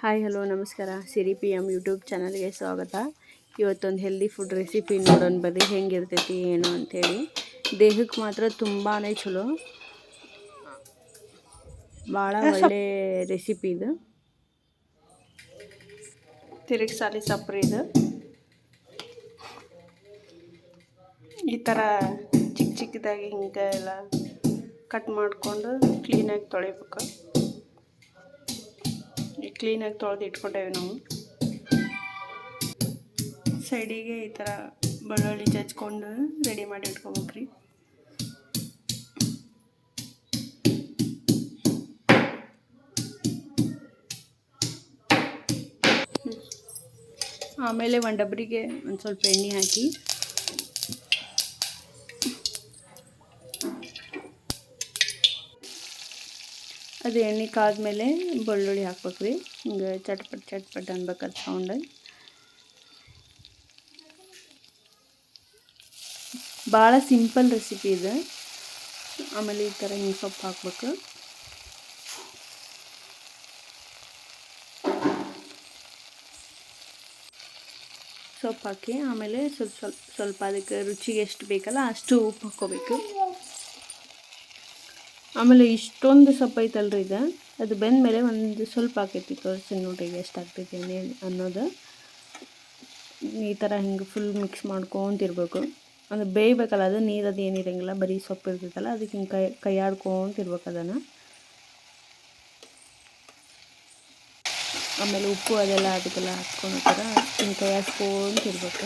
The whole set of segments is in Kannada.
ಹಾಯ್ ಹಲೋ ನಮಸ್ಕಾರ ಸಿರಿ ಪಿ ಎಮ್ ಯೂಟ್ಯೂಬ್ ಚಾನಲ್ಗೆ ಸ್ವಾಗತ. ಇವತ್ತೊಂದು ಹೆಲ್ದಿ ಫುಡ್ ರೆಸಿಪಿ ನೋಡೋಣ ಬರ್ರಿ ಹೆಂಗಿರ್ತೈತಿ ಏನು ಅಂಥೇಳಿ. ದೇಹಕ್ಕೆ ಮಾತ್ರ ತುಂಬಾ ಚಲೋ, ಭಾಳ ಒಳ್ಳೆ ರೆಸಿಪಿ ಇದು. ತಿರುಗಿ ಸಾಲಿ ಸೊಪ್ಪು ಇದು. ಈ ಥರ ಚಿಕ್ಕ ಚಿಕ್ಕದಾಗಿ ಹಿಂಗೆ ಎಲ್ಲ ಕಟ್ ಮಾಡಿಕೊಂಡು ಕ್ಲೀನಾಗಿ ತೊಳಿಬೇಕು. ಕ್ಲೀನಾಗಿ ತೊಳೆದು ಇಟ್ಕೊಂಡೇವೆ ನಾವು. ಸೈಡಿಗೆ ಈ ಥರ ಬೆಳ್ಳುಳ್ಳಿ ಜಜ್ಕೊಂಡು ರೆಡಿ ಮಾಡಿ ಇಟ್ಕೊಬೇಕ್ರಿ. ಆಮೇಲೆ ಒಂದು ಡಬ್ರಿಗೆ ಒಂದು ಸ್ವಲ್ಪ ಎಣ್ಣೆ ಹಾಕಿ ಅದು ಎಣ್ಣೆ ಕಾದ್ಮೇಲೆ ಬೆಳ್ಳುಳ್ಳಿ ಹಾಕ್ಬೇಕ್ರಿ. ಹಿಂಗೆ ಚಟ್ಪಟ್ ಅನ್ಬೇಕಾದ ಸೌಂಡ್. ಭಾಳ ಸಿಂಪಲ್ ರೆಸಿಪಿ ಇದೆ. ಆಮೇಲೆ ಈ ಥರ ಹಿಂಗೆ ಸೊಪ್ಪು ಹಾಕ್ಬೇಕು. ಸೊಪ್ಪು ಹಾಕಿ ಆಮೇಲೆ ಸ್ವಲ್ಪ ಅದಕ್ಕೆ ರುಚಿಗೆ ಎಷ್ಟು ಬೇಕಲ್ಲ ಅಷ್ಟು ಉಪ್ಪು ಹಾಕ್ಕೋಬೇಕು. ಆಮೇಲೆ ಇಷ್ಟೊಂದು ಸೊಪ್ಪು ಐತಲ್ರಿ ಇದು, ಅದು ಬೆಂದಮೇಲೆ ಒಂದು ಸ್ವಲ್ಪ ಹಾಕೈತಿ. ತೋರಿಸ್ತೀನಿ ನೋಡ್ರಿ ಎಷ್ಟು ಆಗ್ತೈತಿ ಅನ್ನೋದು. ಈ ಥರ ಹಿಂಗೆ ಫುಲ್ ಮಿಕ್ಸ್ ಮಾಡ್ಕೊತಿರ್ಬೇಕು. ಅದು ಬೇಯಬೇಕಲ್ಲ, ಅದು ನೀರದು ಏನಿರಂಗಿಲ್ಲ, ಬರೀ ಸೊಪ್ಪು ಇರ್ತೈತಲ್ಲ, ಅದಕ್ಕೆ ಹಿಂಗೆ ಕೈ ಆಡ್ಕೊತಿರ್ಬೇಕು ಅದನ್ನು. ಆಮೇಲೆ ಉಪ್ಪು ಅದೆಲ್ಲ ಅದಕ್ಕೆಲ್ಲ ಹಾಕ್ಕೊಂಡು ಥರ ಹಿಂಗೆ ಕೈ ಆಡ್ಕೊತಿರ್ಬೇಕು.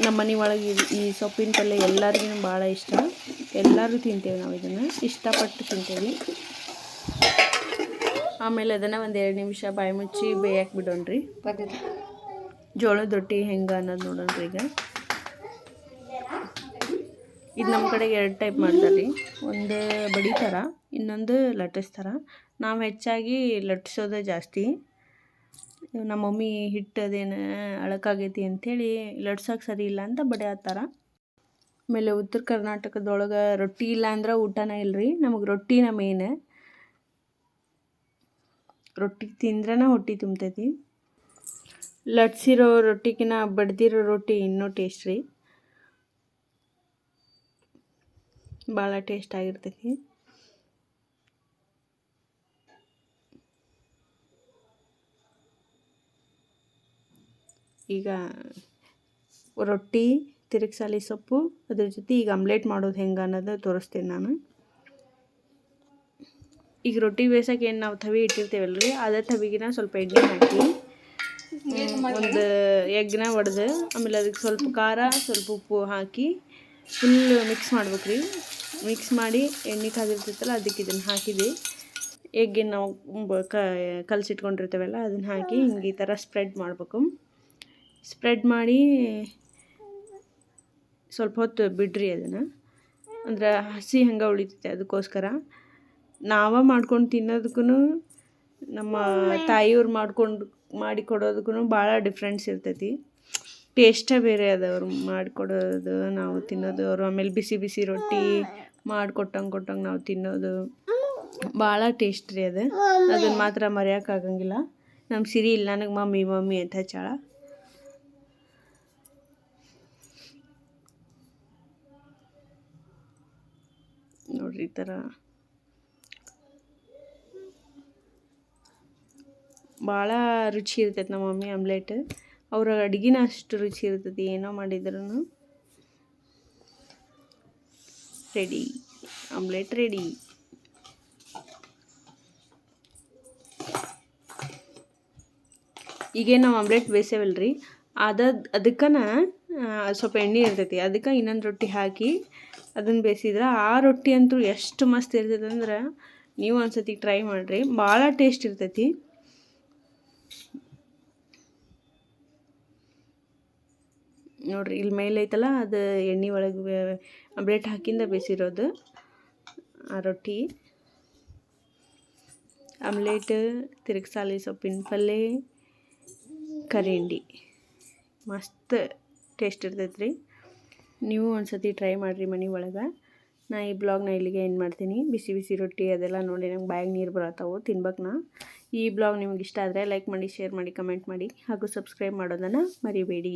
ನಮ್ಮ ಮನೆ ಒಳಗೆ ಈ ಸೊಪ್ಪಿನ ಪಲ್ಯ ಎಲ್ಲರಿಗೂ ಭಾಳ ಇಷ್ಟ. ಎಲ್ಲರೂ ತಿಂತೇವೆ ನಾವು, ಇದನ್ನು ಇಷ್ಟಪಟ್ಟು ತಿಂತೇವೆ. ಆಮೇಲೆ ಅದನ್ನು ಒಂದು 2 ನಿಮಿಷ ಬಾಯಿ ಮುಚ್ಚಿ ಬೇಯಕ್ಕೆ ಬಿಡೋಣ್ರಿ. ಜೋಳದ ರೊಟ್ಟಿ ಹೆಂಗೆ ಅನ್ನೋದು ನೋಡೋಣ್ರಿ. ಈಗ ಇದು ನಮ್ಮ ಕಡೆ 2 ಟೈಪ್ ಮಾಡ್ತಾರೆ ರೀ. ಒಂದು ಬಡಿತಾರ, ಇನ್ನೊಂದು ಲಟ್ಟಿಸ್ತಾರ. ನಾವು ಹೆಚ್ಚಾಗಿ ಲಟ್ಟಿಸೋದೇ ಜಾಸ್ತಿ. ನಮ್ಮ ಮಮ್ಮಿ ಹಿಟ್ಟು ಅದೇನು ಅಳಕಾಗೈತಿ ಅಂಥೇಳಿ ಲಟ್ಸೋಕೆ ಸರಿ ಇಲ್ಲ ಅಂತ ಬಡಿಯತ್ತಾರ. ಆಮೇಲೆ ಉತ್ತರ ಕರ್ನಾಟಕದೊಳಗೆ ರೊಟ್ಟಿ ಇಲ್ಲ ಅಂದ್ರೆ ಊಟನೇ ಇಲ್ಲರಿ. ನಮಗೆ ರೊಟ್ಟಿನ ಮೇನ್. ರೊಟ್ಟಿ ತಿಂದ್ರನ ಹೊಟ್ಟೆ ತುಂಬ್ತೈತಿ. ಲಟ್ಸಿರೋ ರೊಟ್ಟಿಗಿನ ಬಡ್ದಿರೋ ರೊಟ್ಟಿ ಇನ್ನೂ ಟೇಸ್ಟ್ ರೀ, ಭಾಳ ಟೇಸ್ಟ್ ಆಗಿರ್ತೈತಿ. ಈಗ ರೊಟ್ಟಿ, ತಿರುಗಿ ಸಾಲಿ ಸೊಪ್ಪು, ಅದ್ರ ಜೊತೆ ಈಗ ಆಮ್ಲೆಟ್ ಮಾಡೋದು ಹೆಂಗೆ ಅನ್ನೋದು ತೋರಿಸ್ತೀನಿ ನಾನು. ಈಗ ರೊಟ್ಟಿ ಬೇಯಿಸೋಕೆ ಏನು ನಾವು ತವಿ ಇಟ್ಟಿರ್ತೇವಲ್ರಿ, ಅದೇ ತವಿಗಿನ ಸ್ವಲ್ಪ ಎಣ್ಣೆ ಹಾಕಿ ಒಂದು ಎಗ್ನ ಒಡೆದು ಆಮೇಲೆ ಅದಕ್ಕೆ ಸ್ವಲ್ಪ ಖಾರ ಸ್ವಲ್ಪ ಉಪ್ಪು ಹಾಕಿ ಫುಲ್ ಮಿಕ್ಸ್ ಮಾಡ್ಬೇಕ್ರಿ. ಮಿಕ್ಸ್ ಮಾಡಿ ಎಣ್ಣೆ ಕಾದಿರ್ತೈತಲ್ಲ ಅದಕ್ಕೆ ಇದನ್ನು ಹಾಕಿದೆ. ಎಗ್ಗೆ ನಾವು ಕಲಸಿಟ್ಕೊಂಡಿರ್ತೇವಲ್ಲ ಅದನ್ನು ಹಾಕಿ ಹಿಂಗೆ ಈ ಥರ ಸ್ಪ್ರೆಡ್ ಮಾಡಬೇಕು. ಸ್ಪ್ರೆಡ್ ಮಾಡಿ ಸ್ವಲ್ಪ ಹೊತ್ತು ಬಿಡ್ರಿ ಅದನ್ನು, ಅಂದ್ರೆ ಹಸಿ ಹಂಗೆ ಉಳಿತೈತೆ. ಅದಕ್ಕೋಸ್ಕರ ನಾವು ಮಾಡ್ಕೊಂಡು ತಿನ್ನೋದಕ್ಕೂ ನಮ್ಮ ತಾಯಿಯವ್ರು ಮಾಡಿ ಕೊಡೋದಕ್ಕೂ ಭಾಳ ಡಿಫ್ರೆನ್ಸ್ ಇರ್ತೈತಿ. ಟೇಸ್ಟೇ ಬೇರೆ ಅದ ಅವ್ರು ಮಾಡಿಕೊಡೋದು, ನಾವು ತಿನ್ನೋದು. ಅವರು ಆಮೇಲೆ ಬಿಸಿ ಬಿಸಿ ರೊಟ್ಟಿ ಮಾಡಿಕೊಟ್ಟಂಗೆ ನಾವು ತಿನ್ನೋದು ಭಾಳ ಟೇಸ್ಟ್ ರೀ ಅದು. ಅದನ್ನು ಮಾತ್ರ ಮರೆಯೋಕ್ಕಾಗಂಗಿಲ್ಲ. ನಮ್ಮ ಸಿರಿ ಇಲ್ಲ ನನಗೆ ಮಮ್ಮಿ ಅಂತ ಹಚ್ಚಾಳ. ನೋಡ್ರಿ ಈ ಥರ ಭಾಳ ರುಚಿ ಇರ್ತೈತೆ ನಮ್ಮ ಮಮ್ಮಿ ಆಮ್ಲೆಟ್. ಅವ್ರ ಅಡುಗೆನ ಅಷ್ಟು ರುಚಿ ಇರ್ತೈತಿ, ಏನೋ ಮಾಡಿದ್ರೂ. Ready, omelette ready. ಈಗೇನು ನಾವು ಆಮ್ಲೆಟ್ ಬೇಯಿಸೇವಲ್ರಿ, ಅದಕ್ಕನ ಸ್ವಲ್ಪ ಎಣ್ಣೆ ಇರ್ತೈತಿ. ಅದಕ್ಕೆ ಇನ್ನೊಂದು ರೊಟ್ಟಿ ಹಾಕಿ ಅದನ್ನು ಬೇಯಿಸಿದ್ರೆ ಆ ರೊಟ್ಟಿ ಅಂತೂ ಎಷ್ಟು ಮಸ್ತ್ ಇರ್ತೈತೆ ಅಂದ್ರೆ ನೀವು ಒಂದ್ಸತಿ ಟ್ರೈ ಮಾಡಿರಿ, ಭಾಳ ಟೇಸ್ಟ್ ಇರ್ತೈತಿ. ನೋಡಿರಿ ಇಲ್ಲಿ ಮೇಲೆ ಐತಲ್ಲ, ಅದು ಎಣ್ಣೆ ಒಳಗೆ ಆಮ್ಲೆಟ್ ಹಾಕಿಂದ ಬೇಯಿಸಿರೋದು ಆ ರೊಟ್ಟಿ. ಆಮ್ಲೆಟ್, ತಿರುಗಿ ಸಾಲಿ ಸೊಪ್ಪಿನ ಪಲ್ಯ, ಕರಿಂಡಿ ಮಸ್ತ್ ಟೇಸ್ಟ್ ಇರ್ತೈತೆ ರೀ. ನೀವು ಒಂದ್ಸತಿ ಟ್ರೈ ಮಾಡಿರಿ ಮನೆ ಒಳಗೆ. ನಾ ಈ ಬ್ಲಾಗ್ನ ಇಲ್ಲಿಗೆ ಎಂಡ್ ಮಾಡ್ತೀನಿ. ಬಿಸಿ ಬಿಸಿ ರೊಟ್ಟಿ ಅದೆಲ್ಲ ನೋಡಿ ನಂಗೆ ಬಾಯಿಗೆ ನೀರು ಬರತ್ತವು ತಿನ್ಬೇಕು ನಾ. ಈ ಬ್ಲಾಗ್ ನಿಮ್ಗೆ ಇಷ್ಟ ಆದರೆ ಲೈಕ್ ಮಾಡಿ, ಶೇರ್ ಮಾಡಿ, ಕಮೆಂಟ್ ಮಾಡಿ ಹಾಗೂ ಸಬ್ಸ್ಕ್ರೈಬ್ ಮಾಡೋದನ್ನು ಮರಿಬೇಡಿ.